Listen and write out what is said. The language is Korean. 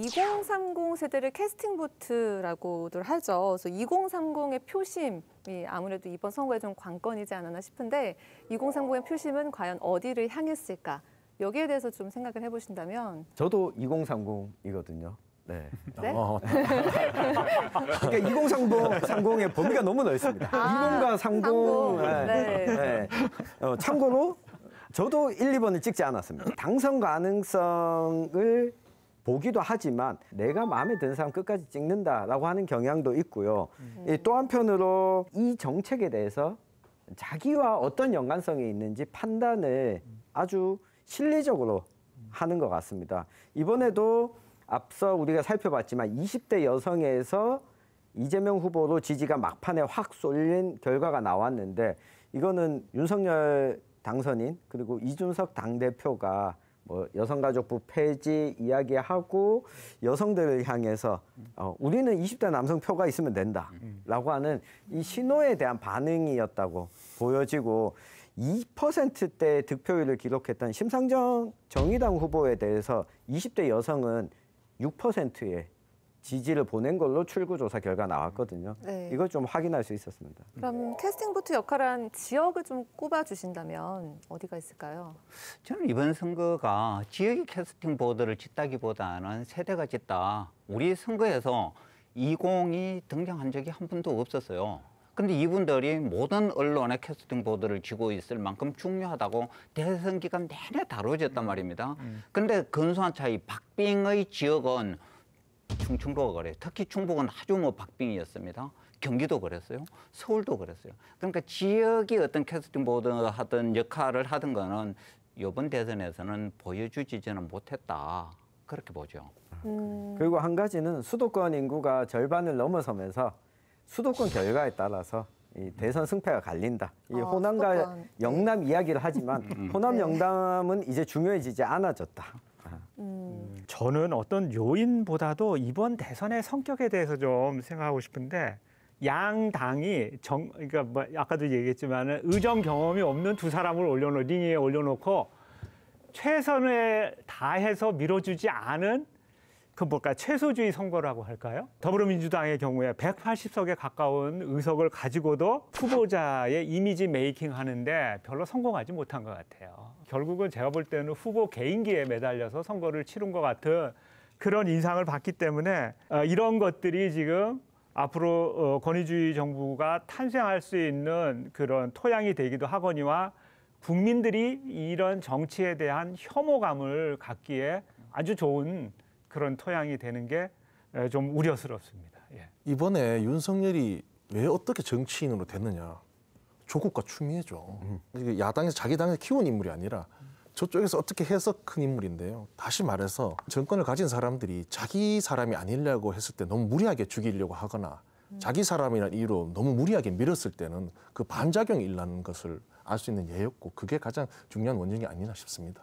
2030 세대를 캐스팅 보트라고들 하죠. 그래서 2030의 표심이 아무래도 이번 선거에 좀 관건이지 않았나 싶은데 2030의 표심은 과연 어디를 향했을까? 여기에 대해서 좀 생각을 해보신다면 저도 2030이거든요. 네. 네? 그러니까 2030의 범위가 너무 넓습니다. 20과 30. 네. 네. 참고로 저도 1, 2번을 찍지 않았습니다. 당선 가능성을 보기도 하지만 내가 마음에 드는 사람 끝까지 찍는다라고 하는 경향도 있고요. 또 한편으로 이 정책에 대해서 자기와 어떤 연관성이 있는지 판단을 아주 실리적으로 하는 것 같습니다. 이번에도 앞서 우리가 살펴봤지만 20대 여성에서 이재명 후보로 지지가 막판에 확 쏠린 결과가 나왔는데 이거는 윤석열 당선인 그리고 이준석 당대표가 뭐 여성가족부 폐지 이야기하고 여성들을 향해서 우리는 20대 남성 표가 있으면 된다라고 하는 이 신호에 대한 반응이었다고 보여지고 2%대 득표율을 기록했던 심상정 정의당 후보에 대해서 20대 여성은 6%의 지지를 보낸 걸로 출구조사 결과 나왔거든요. 네. 이걸 좀 확인할 수 있었습니다. 그럼 캐스팅보트 역할을 한 지역을 좀 꼽아주신다면 어디가 있을까요? 저는 이번 선거가 지역의 캐스팅보트를 짓다기보다는 세대가 짓다. 우리 선거에서 20이 등장한 적이 한 번도 없었어요. 근데 이분들이 모든 언론의 캐스팅보드를 쥐고 있을 만큼 중요하다고 대선 기간 내내 다뤄졌단 말입니다. 근데 근소한 차이, 박빙의 지역은 충청도가 그래요. 특히 충북은 아주 박빙이었습니다. 경기도 그랬어요. 서울도 그랬어요. 그러니까 지역이 어떤 캐스팅보드 하던 역할을 하던 거는 이번 대선에서는 보여주지는 못했다. 그렇게 보죠. 그리고 한 가지는 수도권 인구가 절반을 넘어서면서 수도권 결과에 따라서 이 대선 승패가 갈린다. 이 호남과 수도권. 영남 이야기를 하지만 호남 영남은 이제 중요해지지 않아졌다. 저는 어떤 요인보다도 이번 대선의 성격에 대해서 좀 생각하고 싶은데 양 당이 그러니까 뭐 아까도 얘기했지만은 의정 경험이 없는 두 사람을 링에 올려놓고 최선을 다해서 밀어주지 않은 최소주의 선거라고 할까요? 더불어민주당의 경우에 180석에 가까운 의석을 가지고도 후보자의 이미지 메이킹 하는데 별로 성공하지 못한 것 같아요. 결국은 제가 볼 때는 후보 개인기에 매달려서 선거를 치른 것 같은 그런 인상을 받기 때문에 이런 것들이 지금 앞으로 권위주의 정부가 탄생할 수 있는 그런 토양이 되기도 하거니와 국민들이 이런 정치에 대한 혐오감을 갖기에 아주 좋은 그런 토양이 되는 게 좀 우려스럽습니다. 예. 이번에 윤석열이 왜 어떻게 정치인으로 됐느냐. 조국과 추미애죠. 야당에서 자기 당에서 키운 인물이 아니라 저쪽에서 어떻게 해서 큰 인물인데요. 다시 말해서 정권을 가진 사람들이 자기 사람이 아니려고 했을 때 너무 무리하게 죽이려고 하거나 자기 사람이라는 이유로 너무 무리하게 밀었을 때는 그 반작용이 일어나는 것을 알 수 있는 예였고 그게 가장 중요한 원인이 아니나 싶습니다.